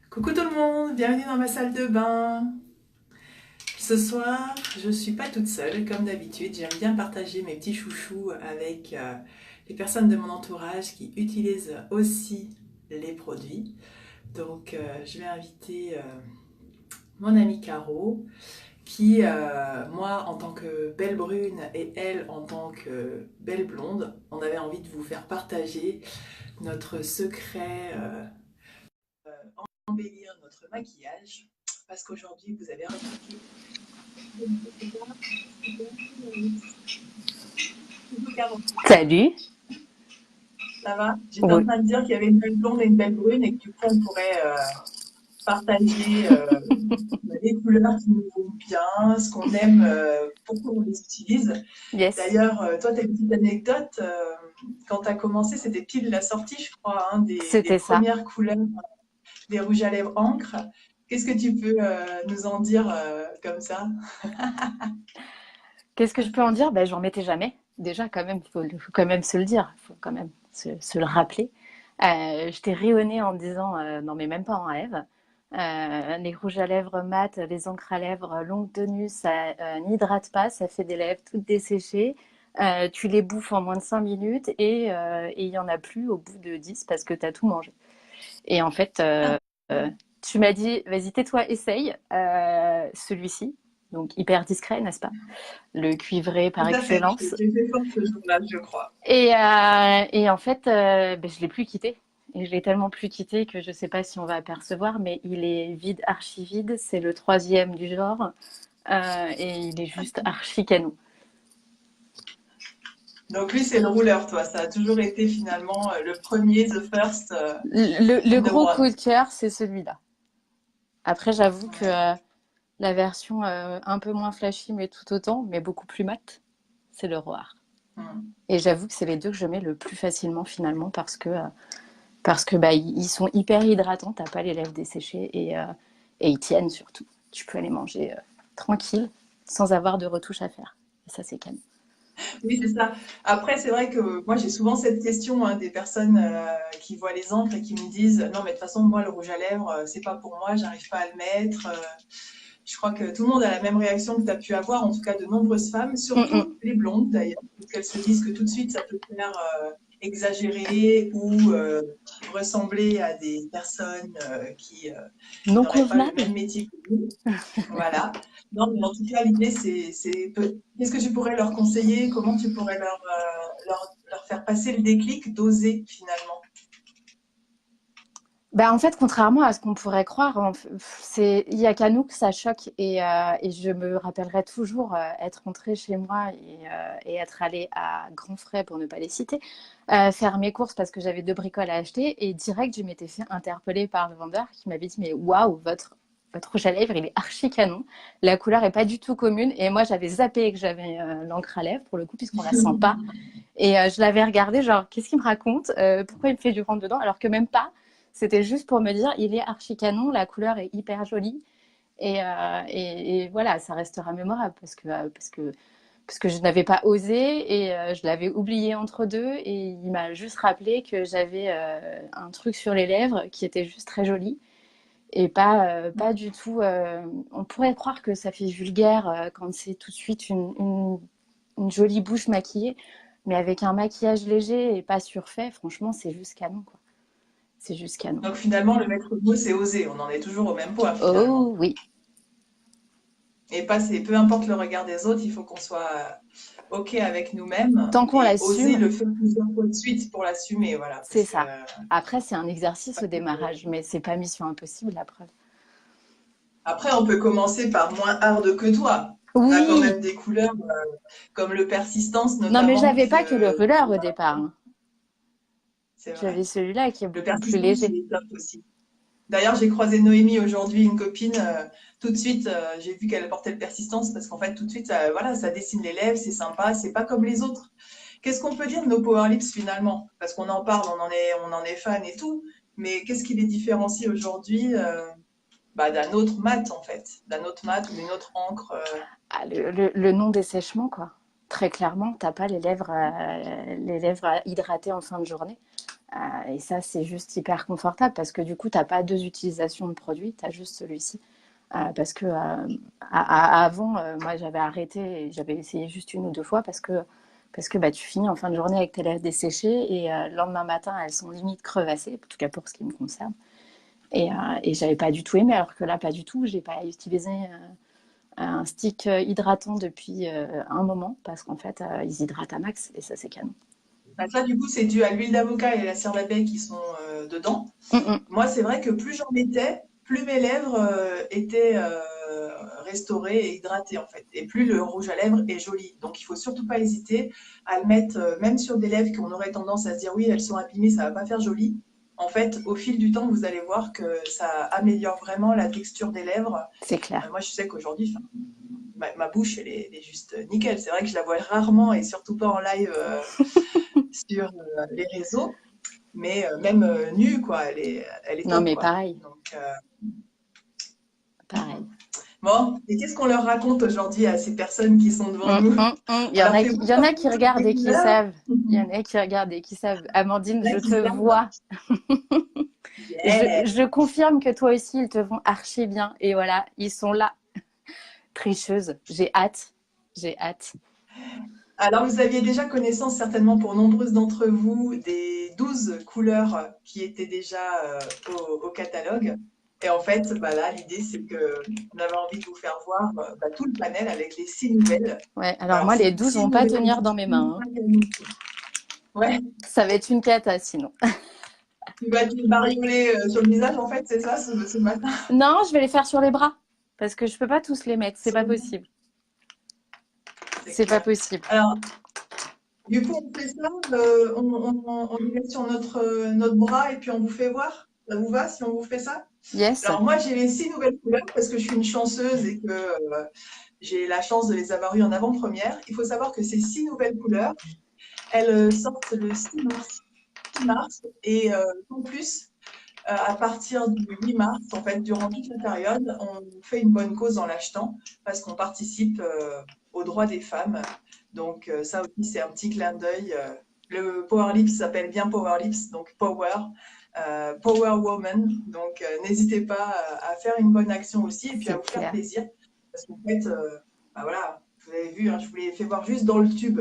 Coucou tout le monde, bienvenue dans ma salle de bain. Ce soir, je ne suis pas toute seule, comme d'habitude. J'aime bien partager mes petits chouchous avec les personnes de mon entourage qui utilisent aussi les produits. Donc, je vais inviter mon amie Caro, qui, moi, en tant que belle brune et elle, en tant que belle blonde, on avait envie de vous faire partager notre secret embellir notre maquillage parce qu'aujourd'hui vous avez remarqué. Salut. Ça va? J'étais en Oui. train de dire qu'il y avait une belle blonde et une belle brune et que du coup on pourrait partager les couleurs qui nous vont bien, ce qu'on aime, pourquoi on les utilise. Yes, D'ailleurs, toi, tu as une petite anecdote. Quand tu as commencé, c'était pile la sortie, je crois, hein, des c'était ça. premières couleurs des rouges à lèvres encre. Qu'est-ce que tu peux nous en dire comme ça? Qu'est-ce que je peux en dire? Ben, j'en mettais jamais. Déjà, quand même, faut quand même se le dire. Il faut quand même se le rappeler. Je t'ai rayonné en me disant, non mais même pas en rêve. Les rouges à lèvres mat, les encres à lèvres longue tenue, ça n'hydrate pas, ça fait des lèvres toutes desséchées. Tu les bouffes en moins de 5 minutes et il n'y en a plus au bout de 10 parce que tu as tout mangé. Et en fait, euh, tu m'as dit, vas-y, tais-toi, essaye celui-ci. Donc hyper discret, n'est-ce pas? Le cuivré par Tout à fait, excellence. j'ai fait fort ce jour-là, je crois. Et en fait, ben, je l'ai plus quitté. Et je l'ai tellement plus quitté que je sais pas si on va apercevoir, mais il est vide, archi vide. C'est le troisième du genre. Et il est juste archi canon. Donc lui, c'est le rouleur, toi. Ça a toujours été finalement le premier, the first Le and the gros coup one. de cœur, c'est celui-là. Après, j'avoue que Ouais. la version un peu moins flashy, mais tout autant, mais beaucoup plus mat, c'est le Roar. Mm. Et j'avoue que c'est les deux que je mets le plus facilement finalement parce que bah, ils sont hyper hydratants, t'as pas les lèvres desséchées et ils tiennent surtout. Tu peux les manger tranquille sans avoir de retouche à faire. Et ça, c'est calme. Oui, c'est ça. Après, c'est vrai que moi, j'ai souvent cette question hein, des personnes qui voient les encres et qui me disent, non, mais de toute façon, moi, le rouge à lèvres, c'est pas pour moi, j'arrive pas à le mettre. Je crois que tout le monde a la même réaction que tu as pu avoir, en tout cas de nombreuses femmes, Mm -mm. surtout les blondes d'ailleurs, parce qu'elles se disent que tout de suite ça peut faire exagérer ou ressembler à des personnes qui Non n'auraient pas le convenable. même métier que nous. Voilà. Non, mais en tout cas, l'idée, qu'est-ce que tu pourrais leur conseiller? Comment tu pourrais leur faire passer le déclic d'oser finalement? Bah, en fait, contrairement à ce qu'on pourrait croire, il y a qu'à nous que ça choque. Et je me rappellerai toujours être rentrée chez moi et être allée à grands frais, pour ne pas les citer, faire mes courses parce que j'avais deux bricoles à acheter. Et direct, je m'étais fait interpeller par le vendeur qui m'avait dit, mais waouh, votre rouge à lèvres, il est archi canon. La couleur est pas du tout commune. Et moi, j'avais zappé que j'avais l'encre à lèvres, pour le coup, puisqu'on la sent pas. Et je l'avais regardé, genre, qu'est-ce qu'il me raconte? Pourquoi il me fait du rentre dedans? Alors que même pas. C'était juste pour me dire, il est archi canon, la couleur est hyper jolie. Et voilà, ça restera mémorable parce que je n'avais pas osé et je l'avais oublié entre deux. Et il m'a juste rappelé que j'avais un truc sur les lèvres qui était juste très joli. Et pas du tout. On pourrait croire que ça fait vulgaire quand c'est tout de suite une jolie bouche maquillée. Mais avec un maquillage léger et pas surfait, franchement, c'est juste canon, quoi. C'est juste canon. Donc finalement, le maître mot, c'est oser. On en est toujours au même point finalement. Oh oui. Et passer, peu importe le regard des autres, il faut qu'on soit OK avec nous-mêmes Tant qu'on et oser l'assume, le faire plusieurs fois de suite pour l'assumer, voilà. c'est Parce que ça. Après, c'est un exercice au démarrage, mais c'est pas mission impossible, la preuve. après, on peut commencer par moins hard que toi. On a quand Oui. même des couleurs comme le persistance Non, mais notamment j'avais qui, pas que le rouleur au départ, hein. c'est J'avais vrai. celui-là qui est Le beaucoup plus persistance, léger. il est top aussi. D'ailleurs, j'ai croisé Noémie aujourd'hui, une copine. Tout de suite, j'ai vu qu'elle portait le persistance parce qu'en fait, tout de suite, voilà, ça dessine les lèvres, c'est sympa, c'est pas comme les autres. Qu'est-ce qu'on peut dire de nos Power Lips finalement? Parce qu'on en parle, on en est fan et tout, mais qu'est-ce qui les différencie aujourd'hui bah, d'un autre mat en fait, d'un autre mat ou d'une autre encre Ah, le non-dessèchement, quoi. Très clairement, t'as pas les lèvres hydratées en fin de journée. Et ça, c'est juste hyper confortable parce que du coup, tu n'as pas deux utilisations de produits, tu as juste celui-ci. Parce que avant, moi, j'avais arrêté et j'avais essayé juste une ou deux fois parce que bah, tu finis en fin de journée avec tes lèvres desséchées et le lendemain matin, elles sont limite crevassées, en tout cas pour ce qui me concerne. Et j'avais pas du tout aimé, alors que là, pas du tout. J'ai pas utilisé un stick hydratant depuis un moment parce qu'en fait, ils hydratent à max et ça, c'est canon. Bah, ça, du coup, c'est dû à l'huile d'avocat et la cire d'abeille qui sont dedans. Mm, Moi, c'est vrai que plus j'en mettais, plus mes lèvres étaient restaurées et hydratées, en fait. Et plus le rouge à lèvres est joli. Donc, il faut surtout pas hésiter à le mettre, même sur des lèvres qu'on aurait tendance à se dire, oui, elles sont abîmées, ça va pas faire joli. En fait, au fil du temps, vous allez voir que ça améliore vraiment la texture des lèvres. c'est clair. Moi, je sais qu'aujourd'hui, ma bouche, elle est juste nickel. C'est vrai que je la vois rarement et surtout pas en live sur les réseaux. Mais même nue, quoi, elle est Non, top, mais quoi. pareil, Donc, pareil. bon, et qu'est-ce qu'on leur raconte aujourd'hui à ces personnes qui sont devant nous? Il On y en leur a fait qui, il voir y en comme a qui toutes regardent les et qui couleurs. savent. Il y en a qui regardent et qui savent. Amandine, Il y en je a qui te regardent. vois. Yeah. Je confirme que toi aussi, ils te vont archi bien. Et voilà, ils sont là. Tricheuse. J'ai hâte. J'ai hâte. Alors, vous aviez déjà connaissance, certainement pour nombreuses d'entre vous, des 12 couleurs qui étaient déjà au catalogue. Et en fait, bah là, l'idée, c'est que on avait envie de vous faire voir bah, tout le panel avec les 6 nouvelles. Ouais, alors Alors, moi, les c'est 12 6 vont pas nouvelles. tenir dans mes mains, hein. Ouais, Ça va être une cata sinon. tu vas te bariolé sur le visage, en fait, c'est ça, ce matin. Non, je vais les faire sur les bras. Parce que je peux pas tous les mettre. C'est Sur pas le- possible. C'est C'est pas clair. possible. Alors, du coup, on fait ça, on les met sur notre bras et puis on vous fait voir. Ça vous va si on vous fait ça? Yes. Alors, moi, j'ai les 6 nouvelles couleurs parce que je suis une chanceuse et que j'ai la chance de les avoir eues en avant-première. Il faut savoir que ces 6 nouvelles couleurs, elles sortent le 6 mars. 6 mars et en plus, à partir du 8 mars, en fait, durant toute la période, on fait une bonne cause en l'achetant parce qu'on participe aux droits des femmes. Donc ça aussi, c'est un petit clin d'œil. Le Power Lips s'appelle bien Power Lips, donc Power Woman. Donc n'hésitez pas à faire une bonne action aussi et puis à C'est vous faire clair. plaisir. Parce qu'en fait, bah voilà, vous avez vu, hein, je vous les ai fait voir juste dans le tube.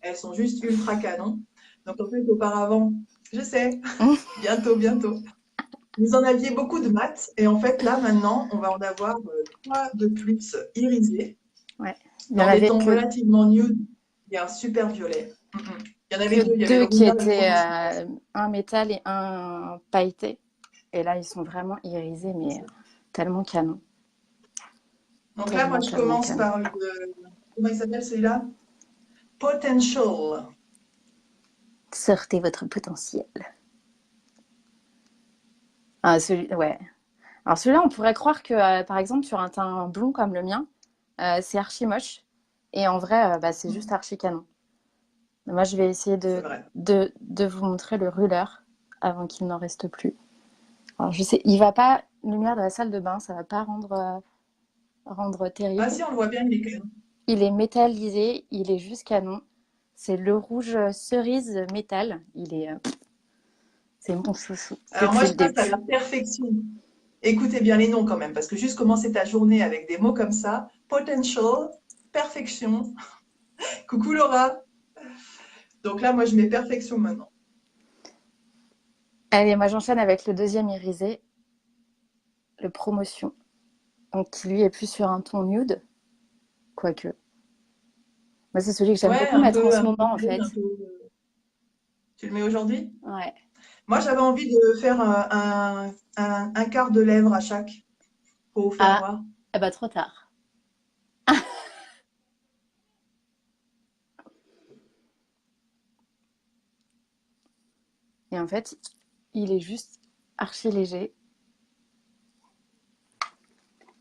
Elles sont juste ultra canon. Donc en fait, auparavant, je sais, bientôt, bientôt. Vous en aviez beaucoup de mat et en fait là maintenant on va en avoir trois de plus irisés Ouais. Il y en dans des avait tons relativement nude et un super violet. Il y en avait que deux, il y avait le deux qui rouge et le étaient promotion. un métal et un pailleté. Et là, ils sont vraiment irisés, mais tellement canon. Donc là moi Tellement, je tellement commence canon. par comment il s'appelle celui-là? Potential. Sortez votre potentiel. Ah, ouais. Alors celui-là, on pourrait croire que, par exemple, sur un teint blond comme le mien, c'est archi moche. Et en vrai, bah, c'est juste archi canon. Moi, je vais essayer C'est vrai. de vous montrer le ruler avant qu'il n'en reste plus. Alors, je sais, il va pas, lumière de la salle de bain, ça va pas rendre Ah terrible. si on le voit bien, il est quand même. Il est métallisé, il est juste canon. C'est le rouge cerise métal. C'est mon chouchou Alors moi depuis je le passe à début. la perfection. Écoutez bien les noms quand même parce que juste commencer ta journée avec des mots comme ça, potential, perfection. Coucou Laura. Donc là moi je mets perfection maintenant. Allez, moi j'enchaîne avec le deuxième irisé, le promotion. Donc qui lui est plus sur un ton nude, quoique. Moi c'est celui que j'aime Ouais, beaucoup mettre en ce un peu moment en bleu, fait. un peu. Tu le mets aujourd'hui? Ouais. Moi, j'avais envie de faire un quart de lèvre à chaque pour vous faire Ah, voir. eh bah trop tard. Et en fait, il est juste archi léger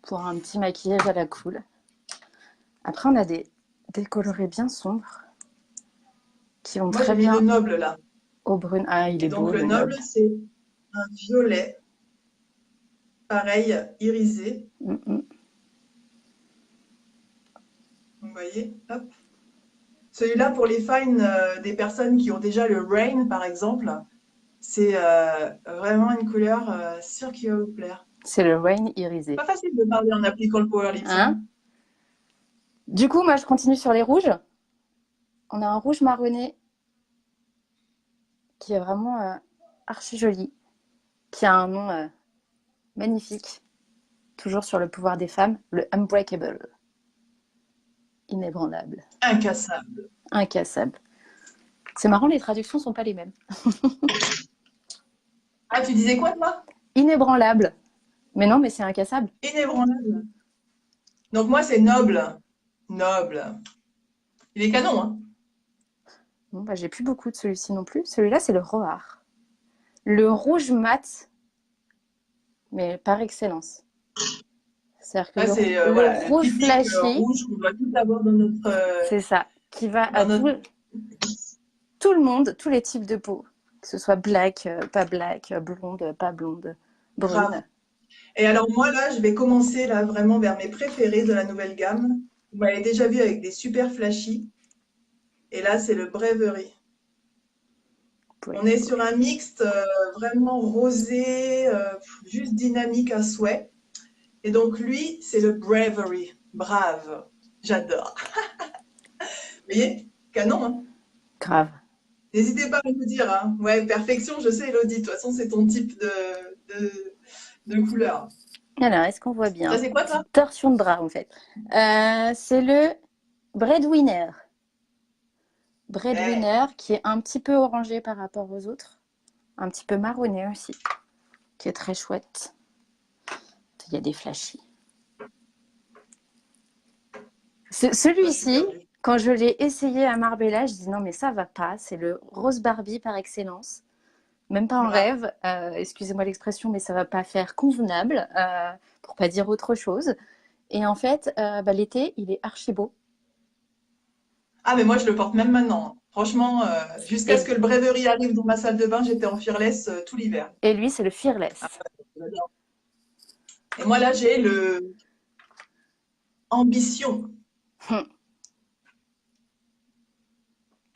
pour un petit maquillage à la cool. Après, on a des colorés bien sombres qui vont Moi, très j'ai mis le bien noble là. au brun. Ah, il Et est donc, beau le le noble, noble. c'est un violet, pareil, irisé. Mm, mm. Vous voyez? Hop. Celui-là, pour les fines des personnes qui ont déjà le rain, par exemple, C'est vraiment une couleur sûre qui va vous plaire. C'est le Rain irisé. Pas facile de parler en appliquant le Power Lips, hein. Hein? Du coup, moi, je continue sur les rouges. On a un rouge marronné qui est vraiment archi joli, qui a un nom magnifique, toujours sur le pouvoir des femmes, le Unbreakable, inébranlable, Incassable. incassable. C'est marrant, les traductions sont pas les mêmes. Ah, tu disais quoi, toi? Inébranlable. Mais non, mais c'est incassable. Inébranlable. Donc moi, c'est noble. Noble. Il est canon, hein. Bon, bah, j'ai plus beaucoup de celui-ci non plus. Celui-là, c'est le Roar. Le rouge mat, mais par excellence. C'est-à-dire que Là, c'est le voilà, le rouge typique flashy, rouge qu'on doit tout avoir dans notre, c'est ça, qui va dans à notre tout le monde, tous les types de peau. Que ce soit black, pas black, blonde, pas blonde, grave. brune. Et alors moi, là, je vais commencer là vraiment vers mes préférés de la nouvelle gamme. Vous m'avez déjà vu avec des super flashy. Et là, c'est le Bravery. On est sur un mixte vraiment rosé, juste dynamique à souhait. Et donc lui, c'est le Bravery. Brave. J'adore. Vous voyez? Canon, hein? Grave. N'hésitez pas à me dire, hein. Ouais, perfection, je sais, Elodie. De toute façon, c'est ton type de couleur. Alors, est-ce qu'on voit Ça, bien? c'est quoi, toi? Petite torsion de bras, en fait. C'est le Breadwinner. Eh, Breadwinner qui est un petit peu orangé par rapport aux autres. Un petit peu marronné aussi. Qui est très chouette. Il y a des flashy. pas super Celui-ci, du tout. quand je l'ai essayé à Marbella, je dis non mais ça va pas, c'est le rose Barbie par excellence. Même pas en Ouais. rêve, excusez-moi l'expression, mais ça va pas faire convenable, pour pas dire autre chose. Et en fait, bah, l'été, il est archi beau. Ah, mais moi, je le porte même maintenant, hein. Franchement, jusqu'à ce Et, que le Bravery arrive dans ma salle de bain, j'étais en fearless tout l'hiver. et lui, c'est le Ah, Fearless. j'adore. Et moi, là, j'ai le Ambition.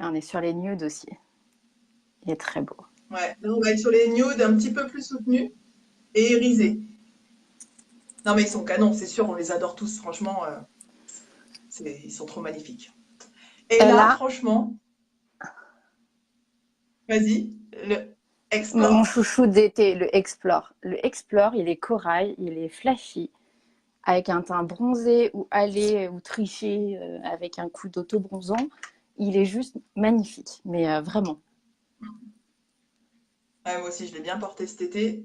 On est sur les nudes aussi. Il est très beau. Ouais. Là, on va être sur les nudes un petit peu plus soutenus et irisés. Non, mais ils sont canons, c'est sûr, on les adore tous. Franchement, ils sont trop magnifiques. Et Et là, là, franchement, vas-y, le mon Explore. chouchou d'été, le Explore. Le Explore, il est corail, il est flashy, avec un teint bronzé ou allé ou triché avec un coup d'auto-bronzant. Il est juste magnifique, mais vraiment. Ouais, moi aussi, je l'ai bien porté cet été.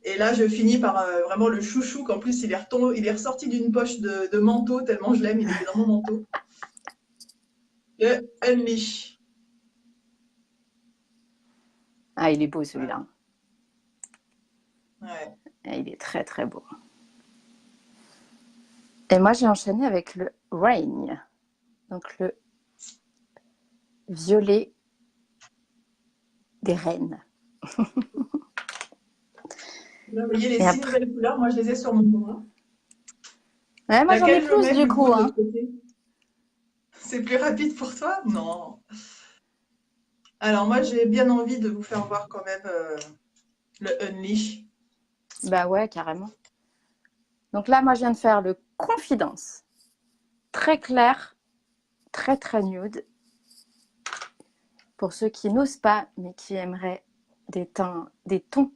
Et là, je finis par vraiment le chouchou, qu'en plus, il est ressorti d'une poche de manteau, tellement je l'aime, il était dans mon manteau. Le Unleash. Ah, il est beau Voilà. celui-là. Ouais. Ah, il est très très beau. Et moi, j'ai enchaîné avec le Rain, donc le violet des reines. Là, vous voyez les Et 6 après, nouvelles couleurs, moi, je les ai sur mon bras. ouais, moi j'en ai Laquelle je plus mets du du coup coup. de Hein. l'autre côté? C'est plus rapide pour toi? Non. Alors moi, j'ai bien envie de vous faire voir quand même le Unleash. Bah ouais, carrément. Donc là, moi, je viens de faire le Confidence. Très clair, très très nude. Pour ceux qui n'osent pas, mais qui aimeraient des tons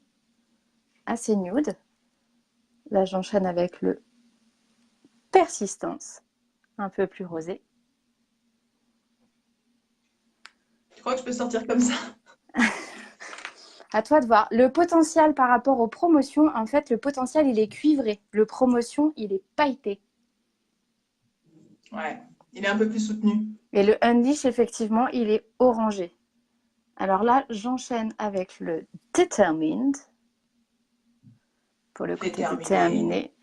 assez nude. Là, j'enchaîne avec le Persistance, un peu plus rosé. Tu crois que je peux sortir comme ça? À toi de voir. Le potentiel par rapport aux promotions, en fait, le potentiel, il est cuivré. Le promotion, il est pailleté. Ouais, il est un peu plus soutenu. Et le Unleash, effectivement, il est orangé. Alors là, j'enchaîne avec le Determined, pour le côté Déterminé. déterminé.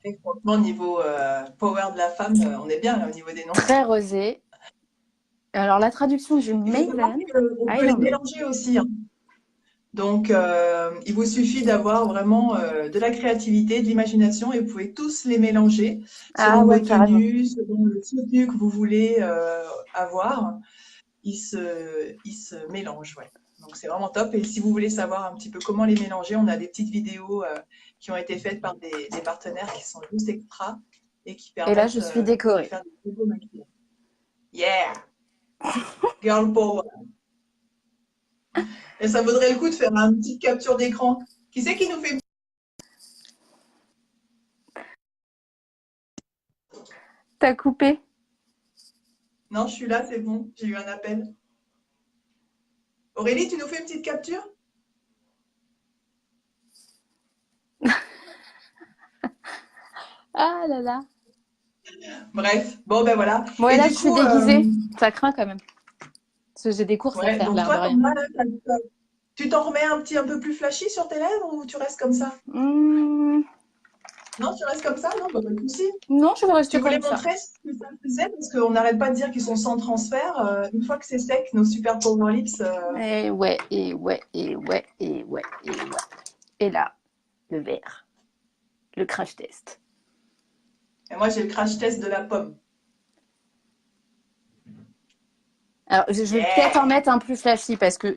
Et franchement, niveau power de la femme, on est bien là, au niveau des noms. Très rosé. Alors la traduction du Il faut savoir Maven, qu'on I peut les don't know. mélanger aussi, hein. Donc, il vous suffit d'avoir vraiment de la créativité, de l'imagination et vous pouvez tous les mélanger Ah selon vos ouais, carrément. tenues, selon le soutenu que vous voulez avoir. Ils se mélangent, ouais. Donc c'est vraiment top. Et si vous voulez savoir un petit peu comment les mélanger, on a des petites vidéos qui ont été faites par des partenaires qui sont juste extra et qui Et là, je permettent suis de décorée. faire des beaux maquillages. Yeah! Girl power! Et ça vaudrait le coup de faire une petite capture d'écran. Qui c'est qui nous fait... T'as coupé? Non, je suis là, c'est bon. J'ai eu un appel. Aurélie, tu nous fais une petite capture? Ah là là. Bref, bon ben voilà. Bon, et Et là, du je suis coup, déguisée. Ça craint quand même. Parce que j'ai des courses à ouais, faire, donc l'air de toi, rien. tu t'en remets un peu plus flashy sur tes lèvres ou tu restes comme ça? Hmm, Non, tu restes comme ça? Non, bah, pas de souci. non, je vais Tu rester voulais comme ça. montrer ce que ça faisait parce qu'on n'arrête pas de dire qu'ils sont sans transfert. Une fois que c'est sec, nos super power lips. Et ouais, et ouais, et ouais, et ouais, et ouais. Et là, le verre. Le crash test. Et moi, j'ai le crash test de la pomme. Alors, je vais peut-être en Yeah! mettre un plus flashy parce que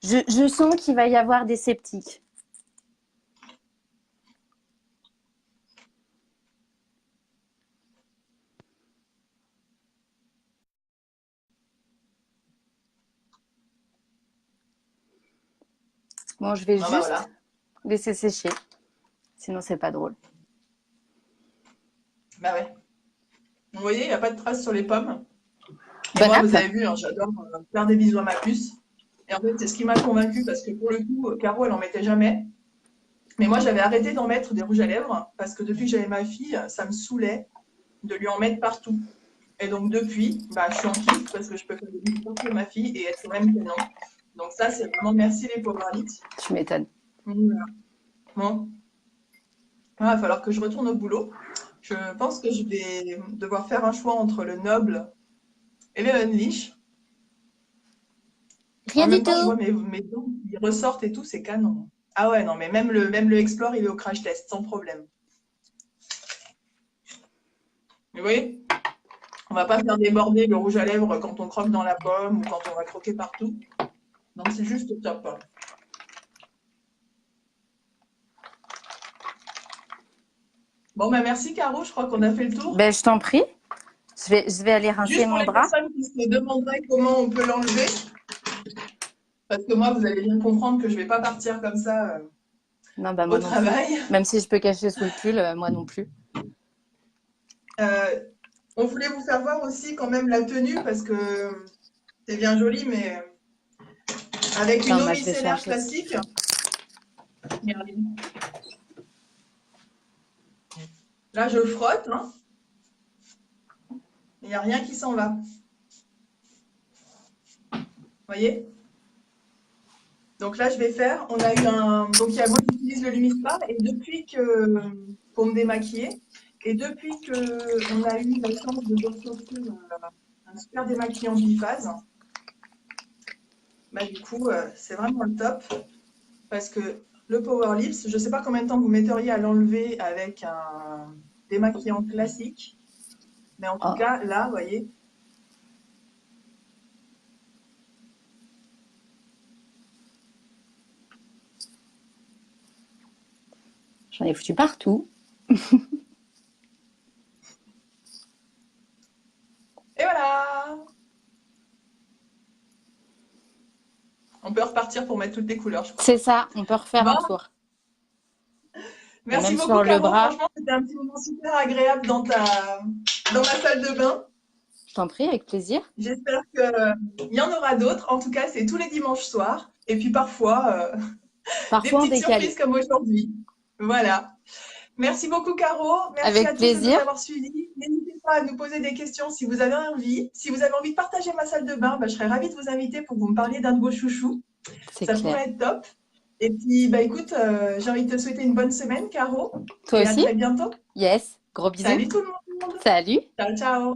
je sens qu'il va y avoir des sceptiques. Bon, je vais Non, bah juste voilà. laisser sécher. Sinon, c'est pas drôle. Bah ouais. Vous voyez, il n'y a pas de traces sur les pommes. Et Bon moi, vous app. avez vu, hein, j'adore faire des bisous à ma puce. Et en fait, c'est ce qui m'a convaincue parce que pour le coup, Caro, elle en mettait jamais. Mais moi, j'avais arrêté d'en mettre des rouges à lèvres parce que depuis que j'avais ma fille, ça me saoulait de lui en mettre partout. Et donc, depuis, bah, je suis en kiff parce que je peux faire des bisous partout à ma fille et être sur le même prénom. Donc, ça, c'est vraiment merci les Power Lips. Tu m'étonnes. Voilà. Bon, il va falloir que je retourne au boulot. Je pense que je vais devoir faire un choix entre le Noble et le Unleash. En Rien du même temps, je tout. vois mes dents qui ressortent et tout, c'est canon. Ah ouais, non, mais même le Explore, il est au crash test, sans problème. Mais vous voyez, on va pas faire déborder le rouge à lèvres quand on croque dans la pomme ou quand on va croquer partout. Donc c'est juste top. Bon, bah merci Caro, je crois qu'on a fait le tour. Ben, je t'en prie. Je vais aller rincer Juste pour mon les bras. personnes qui se demanderaient comment on peut l'enlever, parce que moi, vous allez bien comprendre que je vais pas partir comme ça Non, bah au moi non plus. travail. Même si je peux cacher sous le pull, moi non plus. Euh, on voulait vous faire voir aussi quand même la tenue, parce que c'est bien joli, mais avec une Attends, eau moi je vais micellaire chercher. classique. Regardez. Là, je frotte, hein. Il n'y a rien qui s'en va. Vous voyez? Donc là, je vais faire. On a eu un. Donc, il y a moi qui utilise le Lumispa et depuis que. Pour me démaquiller. Et depuis que on a eu la chance de ressortir un super démaquillant biphase, bah, du coup, c'est vraiment le top. Parce que le Power Lips, je ne sais pas combien de temps vous metteriez à l'enlever avec un démaquillant classique. Mais en tout Oh, cas, là, vous voyez, j'en ai foutu partout. et voilà! On peut repartir pour mettre toutes les couleurs, je crois. C'est ça, on peut refaire un Bon, tour. Et merci même beaucoup, sur le Caro. bras, Franchement, c'était un petit moment super agréable dans ma salle de bain. je t'en prie, avec plaisir. J'espère qu'il y en aura d'autres. En tout cas, c'est tous les dimanches soirs. Et puis parfois, des Parfois en petites surprises décalé. comme aujourd'hui. Voilà. Merci beaucoup, Caro. Merci Avec à tous de nous plaisir. avoir suivis. N'hésitez pas à nous poser des questions si vous avez envie. Si vous avez envie de partager ma salle de bain, bah, je serais ravie de vous inviter pour que vous me parliez d'un de vos chouchous. C'est Ça clair. pourrait être top. Et puis, bah, écoute, j'ai envie de te souhaiter une bonne semaine, Caro. Toi Et à aussi? très bientôt. Yes. Gros bisous. Salut tout le monde. Salut. Ciao, ciao.